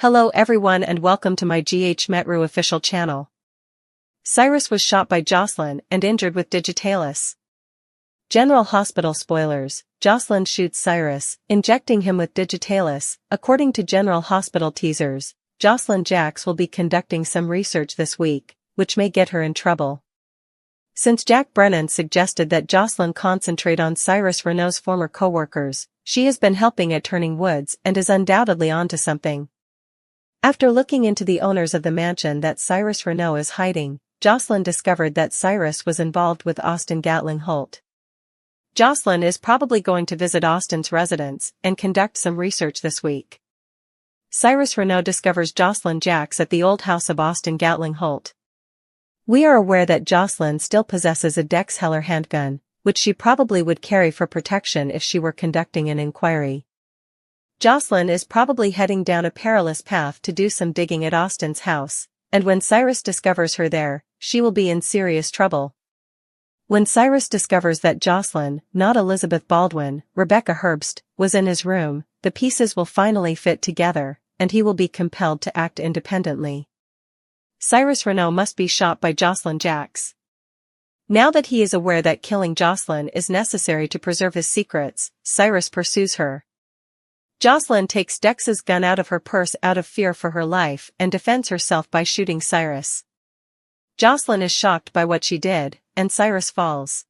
Hello everyone and welcome to my Metru official channel. Cyrus was shot by Josslyn and injured with Digitalis. General Hospital spoilers: Josslyn shoots Cyrus, injecting him with Digitalis. According to General Hospital teasers, Josslyn Jax will be conducting some research this week, which may get her in trouble. Since Jack Brennan suggested that Josslyn concentrate on Cyrus Renault's former co-workers, she has been helping at Turning Woods and is undoubtedly onto something. After looking into the owners of the mansion that Cyrus Renault is hiding, Josslyn discovered that Cyrus was involved with Austin Gatling Holt. Josslyn is probably going to visit Austin's residence and conduct some research this week. Cyrus Renault discovers Josslyn Jax at the old house of Austin Gatling Holt. We are aware that Josslyn still possesses a Dex Heller handgun, which she probably would carry for protection if she were conducting an inquiry. Josslyn is probably heading down a perilous path to do some digging at Austin's house, and when Cyrus discovers her there, she will be in serious trouble. When Cyrus discovers that Josslyn, not Elizabeth Baldwin, Rebecca Herbst, was in his room, the pieces will finally fit together, and he will be compelled to act independently. Cyrus Renault must be shot by Josslyn Jax. Now that he is aware that killing Josslyn is necessary to preserve his secrets, Cyrus pursues her. Josslyn takes Dex's gun out of her purse out of fear for her life and defends herself by shooting Cyrus. Josslyn is shocked by what she did, and Cyrus falls.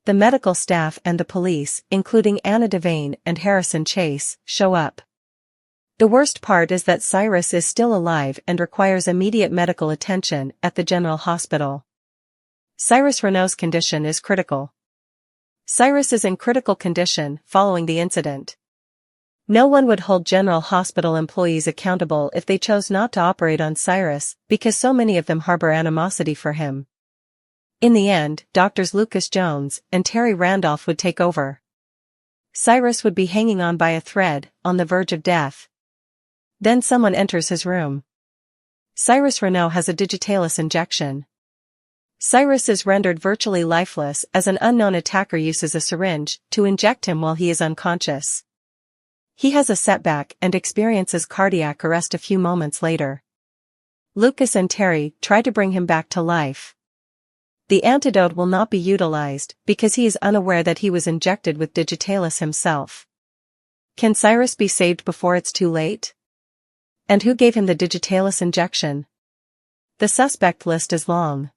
The medical staff and the police, including Anna Devane and Harrison Chase, show up. The worst part is that Cyrus is still alive and requires immediate medical attention at the General Hospital. Cyrus Renault's condition is critical. Cyrus is in critical condition following the incident. No one would hold General Hospital employees accountable if they chose not to operate on Cyrus, because so many of them harbor animosity for him. In the end, Doctors Lucas Jones and Terry Randolph would take over. Cyrus would be hanging on by a thread, on the verge of death. Then someone enters his room. Cyrus Renault has a Digitalis injection. Cyrus is rendered virtually lifeless as an unknown attacker uses a syringe to inject him while he is unconscious. He has a setback and experiences cardiac arrest a few moments later. Lucas and Terry try to bring him back to life. The antidote will not be utilized because he is unaware that he was injected with Digitalis himself. Can Cyrus be saved before it's too late? And who gave him the Digitalis injection? The suspect list is long.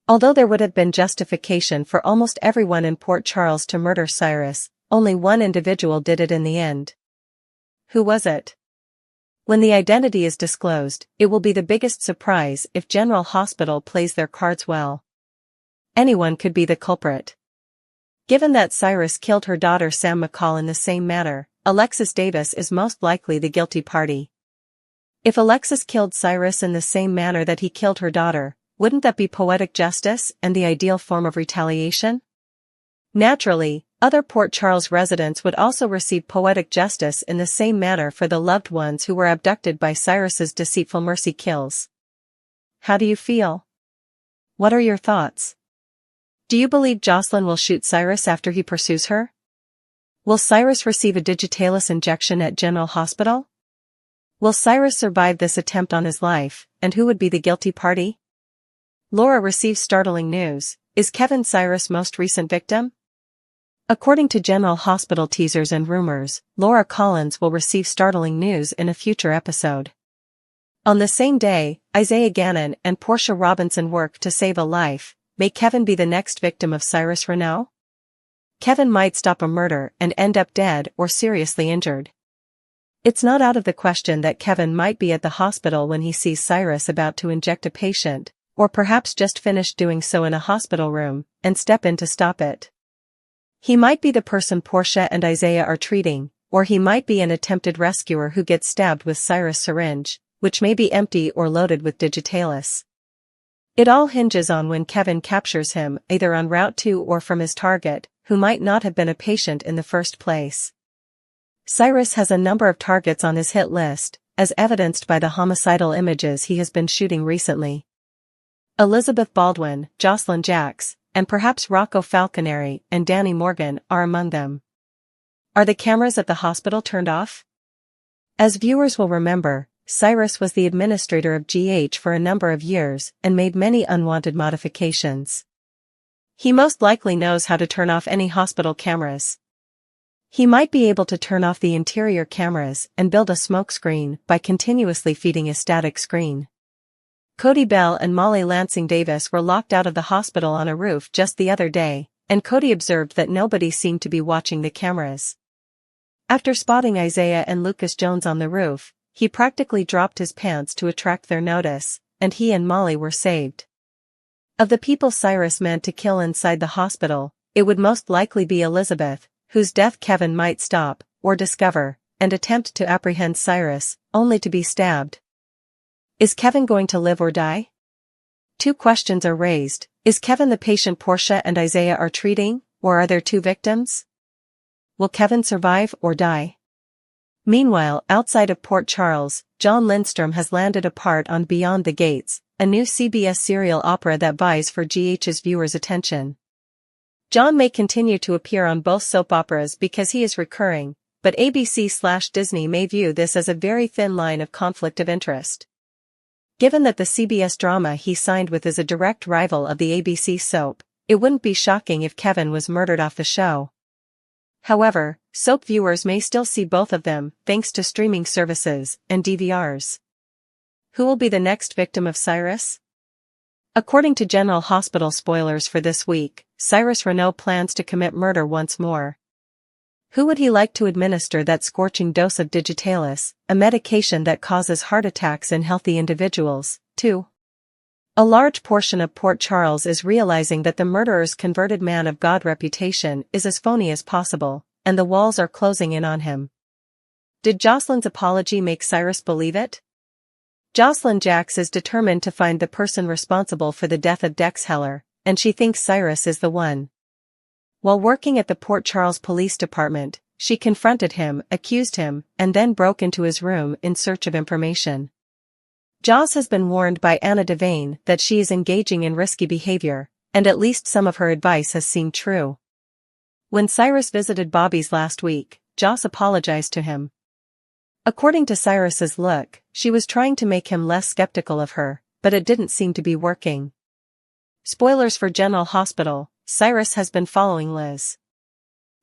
Although there would have been justification for almost everyone in Port Charles to murder Cyrus, only one individual did it in the end. Who was it? When the identity is disclosed, it will be the biggest surprise if General Hospital plays their cards well. Anyone could be the culprit. Given that Cyrus killed her daughter Sam McCall in the same manner, Alexis Davis is most likely the guilty party. If Alexis killed Cyrus in the same manner that he killed her daughter, wouldn't that be poetic justice and the ideal form of retaliation? Naturally, other Port Charles residents would also receive poetic justice in the same manner for the loved ones who were abducted by Cyrus's deceitful mercy kills. How do you feel? What are your thoughts? Do you believe Josslyn will shoot Cyrus after he pursues her? Will Cyrus receive a Digitalis injection at General Hospital? Will Cyrus survive this attempt on his life, and who would be the guilty party? Laura receives startling news. Is Kevin Cyrus' most recent victim? According to General Hospital teasers and rumors, Laura Collins will receive startling news in a future episode. On the same day, Isaiah Gannon and Portia Robinson work to save a life. May Kevin be the next victim of Cyrus Renault? Kevin might stop a murder and end up dead or seriously injured. It's not out of the question that Kevin might be at the hospital when he sees Cyrus about to inject a patient, or perhaps just finished doing so in a hospital room, and step in to stop it. He might be the person Portia and Isaiah are treating, or he might be an attempted rescuer who gets stabbed with Cyrus' syringe, which may be empty or loaded with Digitalis. It all hinges on when Kevin captures him, either en route to or from his target, who might not have been a patient in the first place. Cyrus has a number of targets on his hit list, as evidenced by the homicidal images he has been shooting recently. Elizabeth Baldwin, Josslyn Jax, and perhaps Rocco Falconeri and Danny Morgan are among them. Are the cameras at the hospital turned off? As viewers will remember, Cyrus was the administrator of GH for a number of years and made many unwanted modifications. He most likely knows how to turn off any hospital cameras. He might be able to turn off the interior cameras and build a smokescreen by continuously feeding a static screen. Cody Bell and Molly Lansing Davis were locked out of the hospital on a roof just the other day, and Cody observed that nobody seemed to be watching the cameras. After spotting Isaiah and Lucas Jones on the roof, he practically dropped his pants to attract their notice, and he and Molly were saved. Of the people Cyrus meant to kill inside the hospital, it would most likely be Elizabeth, whose death Kevin might stop, or discover, and attempt to apprehend Cyrus, only to be stabbed. Is Kevin going to live or die? Two questions are raised. Is Kevin the patient Portia and Isaiah are treating, or are there two victims? Will Kevin survive or die? Meanwhile, outside of Port Charles, John Lindstrom has landed a part on Beyond the Gates, a new CBS serial opera that vies for GH's viewers' attention. John may continue to appear on both soap operas because he is recurring, but ABC/Disney may view this as a very thin line of conflict of interest. Given that the CBS drama he signed with is a direct rival of the ABC soap, it wouldn't be shocking if Kevin was murdered off the show. However, soap viewers may still see both of them thanks to streaming services and DVRs. Who will be the next victim of Cyrus? According to General Hospital spoilers for this week, Cyrus Renaud plans to commit murder once more. Who would he like to administer that scorching dose of Digitalis, a medication that causes heart attacks in healthy individuals, to? A large portion of Port Charles is realizing that the murderer's converted man of God reputation is as phony as possible, and the walls are closing in on him. Did Josslyn's apology make Cyrus believe it? Josslyn Jax is determined to find the person responsible for the death of Dex Heller, and she thinks Cyrus is the one. While working at the Port Charles Police Department, she confronted him, accused him, and then broke into his room in search of information. Joss has been warned by Anna Devane that she is engaging in risky behavior, and at least some of her advice has seemed true. When Cyrus visited Bobby's last week, Joss apologized to him. According to Cyrus's look, she was trying to make him less skeptical of her, but it didn't seem to be working. Spoilers for General Hospital, Cyrus has been following Liz.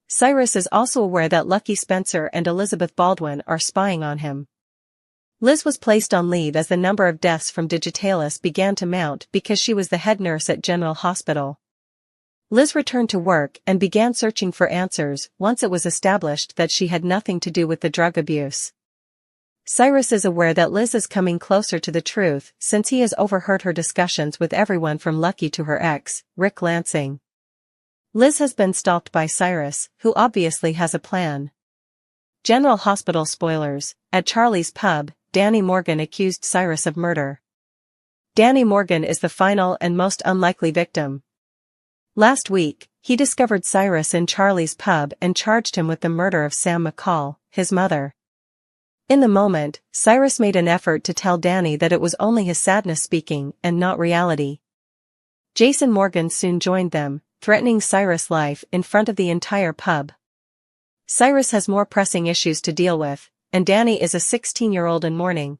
Cyrus is also aware that Lucky Spencer and Elizabeth Baldwin are spying on him. Liz was placed on leave as the number of deaths from Digitalis began to mount because she was the head nurse at General Hospital. Liz returned to work and began searching for answers once it was established that she had nothing to do with the drug abuse. Cyrus is aware that Liz is coming closer to the truth since he has overheard her discussions with everyone from Lucky to her ex, Rick Lansing. Liz has been stalked by Cyrus, who obviously has a plan. General Hospital spoilers, at Charlie's pub, Danny Morgan accused Cyrus of murder. Danny Morgan is the final and most unlikely victim. Last week, he discovered Cyrus in Charlie's pub and charged him with the murder of Sam McCall, his mother. In the moment, Cyrus made an effort to tell Danny that it was only his sadness speaking and not reality. Jason Morgan soon joined them, threatening Cyrus' life in front of the entire pub. Cyrus has more pressing issues to deal with, and Danny is a 16-year-old in mourning.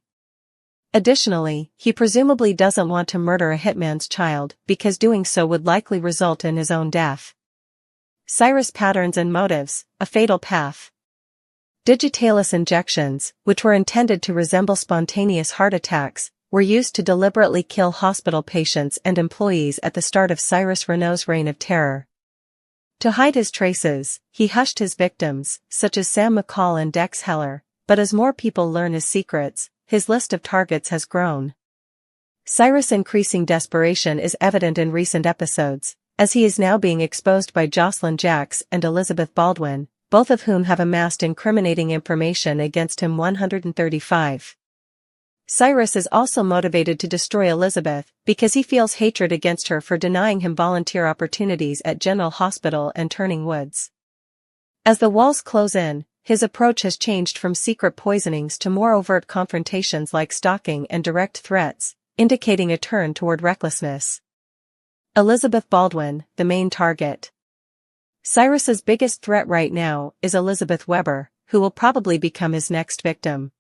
Additionally, he presumably doesn't want to murder a hitman's child because doing so would likely result in his own death. Cyrus' patterns and motives, a fatal path. Digitalis injections, which were intended to resemble spontaneous heart attacks, were used to deliberately kill hospital patients and employees at the start of Cyrus Renaud's reign of terror. To hide his traces, he hushed his victims, such as Sam McCall and Dex Heller, but as more people learn his secrets, his list of targets has grown. Cyrus' increasing desperation is evident in recent episodes, as he is now being exposed by Josslyn Jax and Elizabeth Baldwin, both of whom have amassed incriminating information against him. 135. Cyrus is also motivated to destroy Elizabeth because he feels hatred against her for denying him volunteer opportunities at General Hospital and turning woods. As the walls close in, his approach has changed from secret poisonings to more overt confrontations like stalking and direct threats, indicating a turn toward recklessness. Elizabeth Baldwin, the main target. Cyrus's biggest threat right now is Elizabeth Weber, who will probably become his next victim.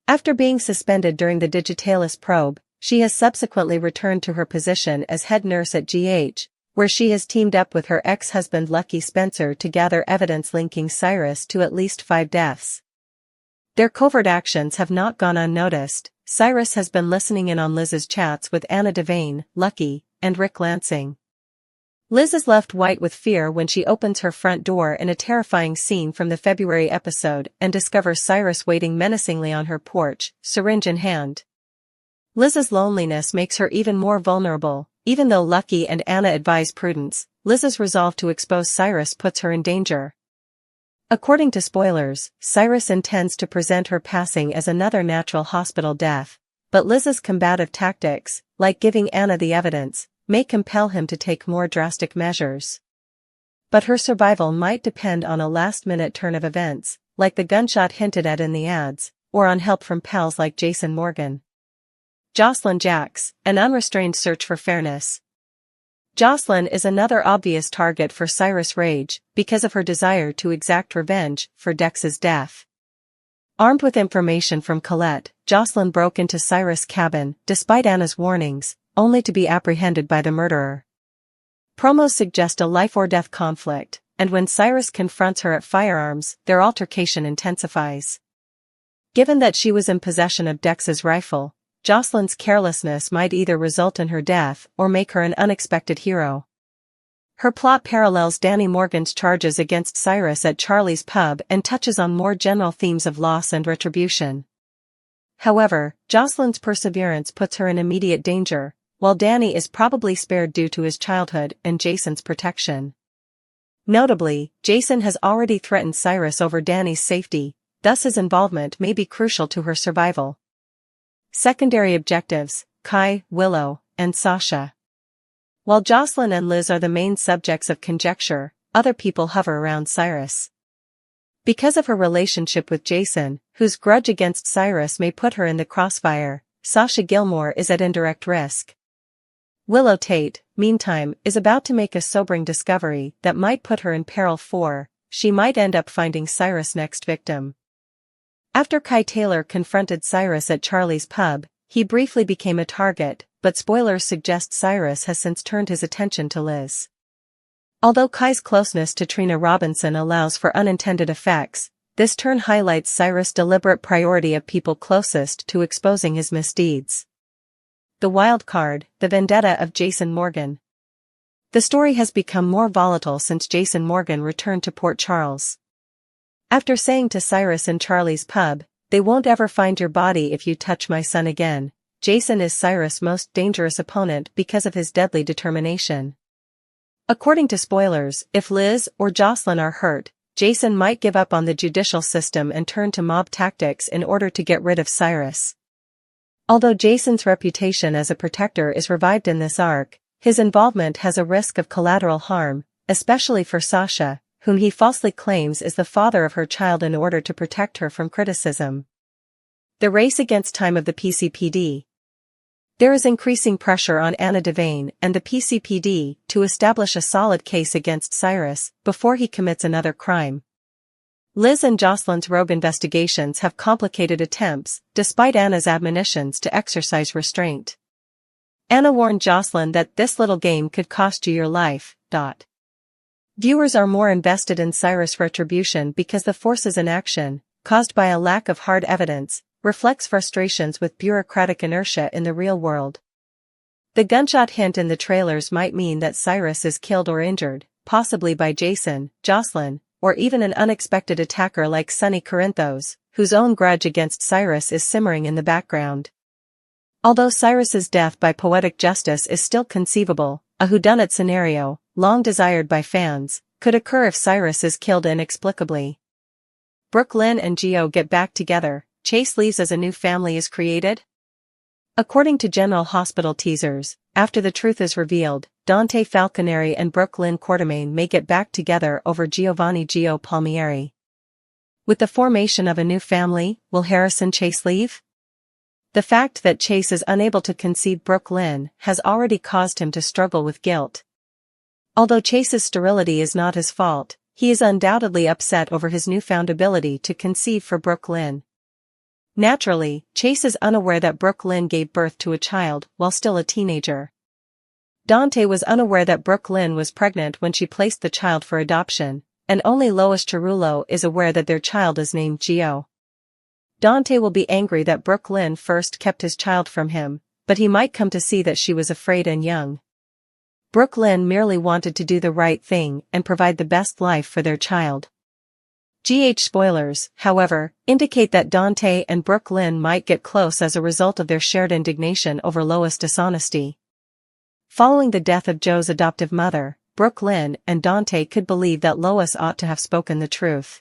After being suspended during the Digitalis probe, she has subsequently returned to her position as head nurse at GH, where she has teamed up with her ex-husband Lucky Spencer to gather evidence linking Cyrus to at least 5 deaths. Their covert actions have not gone unnoticed. Cyrus has been listening in on Liz's chats with Anna Devane, Lucky, and Rick Lansing. Liz is left white with fear when she opens her front door in a terrifying scene from the February episode and discovers Cyrus waiting menacingly on her porch, syringe in hand. Liz's loneliness makes her even more vulnerable. Even though Lucky and Anna advise prudence, Liz's resolve to expose Cyrus puts her in danger. According to spoilers, Cyrus intends to present her passing as another natural hospital death, but Liz's combative tactics, like giving Anna the evidence, may compel him to take more drastic measures. But her survival might depend on a last-minute turn of events, like the gunshot hinted at in the ads, or on help from pals like Jason Morgan. Josslyn Jax, an unrestrained search for fairness. Josslyn is another obvious target for Cyrus' rage, because of her desire to exact revenge for Dex's death. Armed with information from Colette, Josslyn broke into Cyrus' cabin, despite Anna's warnings, only to be apprehended by the murderer. Promos suggest a life-or-death conflict, and when Cyrus confronts her at firearms, their altercation intensifies. Given that she was in possession of Dex's rifle, Josslyn's carelessness might either result in her death or make her an unexpected hero. Her plot parallels Danny Morgan's charges against Cyrus at Charlie's pub and touches on more general themes of loss and retribution. However, Josslyn's perseverance puts her in immediate danger, while Danny is probably spared due to his childhood and Jason's protection. Notably, Jason has already threatened Cyrus over Danny's safety, thus his involvement may be crucial to her survival. Secondary objectives: Kai, Willow, and Sasha. While Josslyn and Liz are the main subjects of conjecture, other people hover around Cyrus. Because of her relationship with Jason, whose grudge against Cyrus may put her in the crossfire, Sasha Gilmore is at indirect risk. Willow Tate, meantime, is about to make a sobering discovery that might put her in peril for, she might end up finding Cyrus' next victim. After Kai Taylor confronted Cyrus at Charlie's pub, he briefly became a target, but spoilers suggest Cyrus has since turned his attention to Liz. Although Kai's closeness to Trina Robinson allows for unintended effects, this turn highlights Cyrus' deliberate priority of people closest to exposing his misdeeds. The wild card, the vendetta of Jason Morgan. The story has become more volatile since Jason Morgan returned to Port Charles. After saying to Cyrus in Charlie's pub, "They won't ever find your body if you touch my son again," Jason is Cyrus' most dangerous opponent because of his deadly determination. According to spoilers, if Liz or Josslyn are hurt, Jason might give up on the judicial system and turn to mob tactics in order to get rid of Cyrus. Although Jason's reputation as a protector is revived in this arc, his involvement has a risk of collateral harm, especially for Sasha, whom he falsely claims is the father of her child in order to protect her from criticism. The race against time of the PCPD. There is increasing pressure on Anna Devane and the PCPD to establish a solid case against Cyrus before he commits another crime. Liz and Josslyn's rogue investigations have complicated attempts, despite Anna's admonitions to exercise restraint. Anna warned Josslyn that this little game could cost you your life. Viewers are more invested in Cyrus' retribution because the forces in action, caused by a lack of hard evidence, reflects frustrations with bureaucratic inertia in the real world. The gunshot hint in the trailers might mean that Cyrus is killed or injured, possibly by Jason, Josslyn, or even an unexpected attacker like Sonny Corinthos, whose own grudge against Cyrus is simmering in the background. Although Cyrus's death by poetic justice is still conceivable, a whodunit scenario, long desired by fans, could occur if Cyrus is killed inexplicably. Brooke Lynn and Gio get back together, Chase leaves as a new family is created? According to General Hospital teasers, after the truth is revealed, Dante Falconeri and Brooke Lynn Quartermain may get back together over Giovanni Gio Palmieri. With the formation of a new family, will Harrison Chase leave? The fact that Chase is unable to concede Brooke Lynn has already caused him to struggle with guilt. Although Chase's sterility is not his fault, he is undoubtedly upset over his newfound ability to conceive for Brooke Lynn. Naturally, Chase is unaware that Brooklyn gave birth to a child while still a teenager. Dante was unaware that Brooklyn was pregnant when she placed the child for adoption, and only Lois Cerullo is aware that their child is named Gio. Dante will be angry that Brooklyn first kept his child from him, but he might come to see that she was afraid and young. Brooklyn merely wanted to do the right thing and provide the best life for their child. GH spoilers, however, indicate that Dante and Brooklyn might get close as a result of their shared indignation over Lois' dishonesty. Following the death of Joe's adoptive mother, Brooklyn and Dante could believe that Lois ought to have spoken the truth.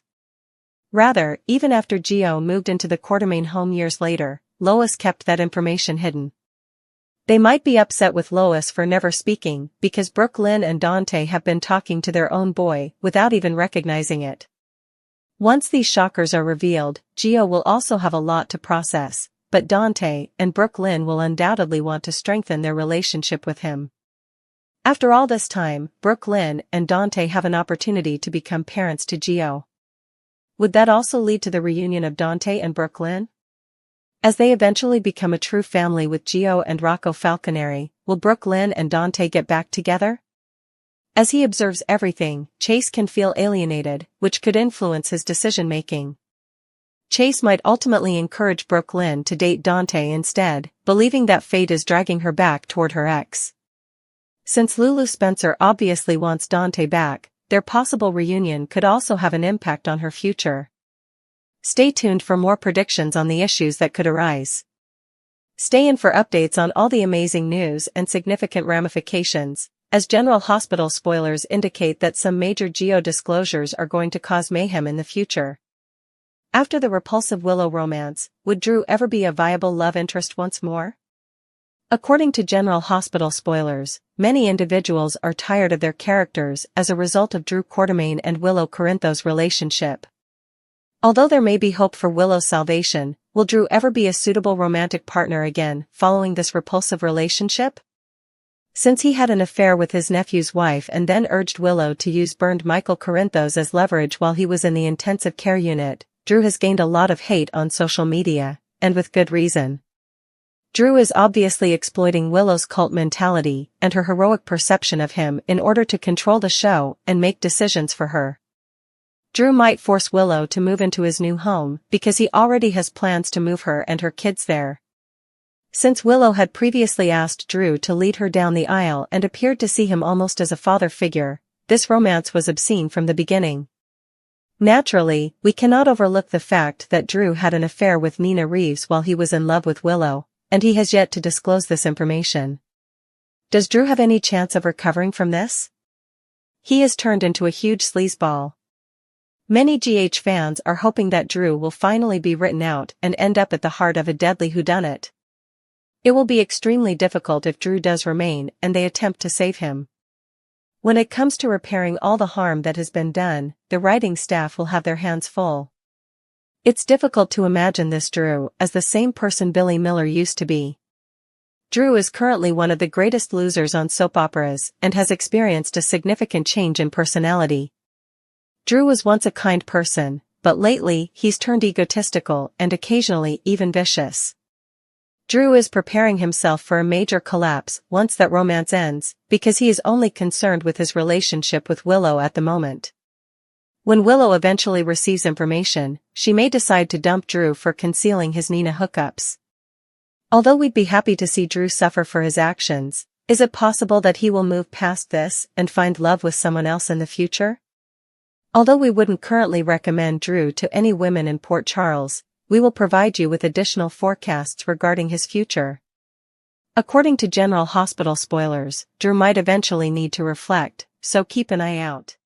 Rather, even after Gio moved into the Quartermaine home years later, Lois kept that information hidden. They might be upset with Lois for never speaking because Brooklyn and Dante have been talking to their own boy without even recognizing it. Once these shockers are revealed, Gio will also have a lot to process, but Dante and Brooklyn will undoubtedly want to strengthen their relationship with him. After all this time, Brooklyn and Dante have an opportunity to become parents to Gio. Would that also lead to the reunion of Dante and Brooklyn? As they eventually become a true family with Gio and Rocco Falconeri, will Brooklyn and Dante get back together? As he observes everything, Chase can feel alienated, which could influence his decision-making. Chase might ultimately encourage Brooklyn to date Dante instead, believing that fate is dragging her back toward her ex. Since Lulu Spencer obviously wants Dante back, their possible reunion could also have an impact on her future. Stay tuned for more predictions on the issues that could arise. Stay in for updates on all the amazing news and significant ramifications, as General Hospital spoilers indicate that some major Gio disclosures are going to cause mayhem in the future. After the repulsive Willow romance, would Drew ever be a viable love interest once more? According to General Hospital spoilers, many individuals are tired of their characters as a result of Drew Quartermaine and Willow Corinthos' relationship. Although there may be hope for Willow's salvation, will Drew ever be a suitable romantic partner again following this repulsive relationship? Since he had an affair with his nephew's wife and then urged Willow to use burned Michael Corinthos as leverage while he was in the intensive care unit, Drew has gained a lot of hate on social media, and with good reason. Drew is obviously exploiting Willow's cult mentality and her heroic perception of him in order to control the show and make decisions for her. Drew might force Willow to move into his new home because he already has plans to move her and her kids there. Since Willow had previously asked Drew to lead her down the aisle and appeared to see him almost as a father figure, this romance was obscene from the beginning. Naturally, we cannot overlook the fact that Drew had an affair with Nina Reeves while he was in love with Willow, and he has yet to disclose this information. Does Drew have any chance of recovering from this? He is turned into a huge sleazeball. Many GH fans are hoping that Drew will finally be written out and end up at the heart of a deadly whodunit. It will be extremely difficult if Drew does remain and they attempt to save him. When it comes to repairing all the harm that has been done, the writing staff will have their hands full. It's difficult to imagine this Drew as the same person Billy Miller used to be. Drew is currently one of the greatest losers on soap operas and has experienced a significant change in personality. Drew was once a kind person, but lately he's turned egotistical and occasionally even vicious. Drew is preparing himself for a major collapse once that romance ends, because he is only concerned with his relationship with Willow at the moment. When Willow eventually receives information, she may decide to dump Drew for concealing his Nina hookups. Although we'd be happy to see Drew suffer for his actions, is it possible that he will move past this and find love with someone else in the future? Although we wouldn't currently recommend Drew to any women in Port Charles, we will provide you with additional forecasts regarding his future. According to General Hospital spoilers, Drew might eventually need to reflect, so keep an eye out.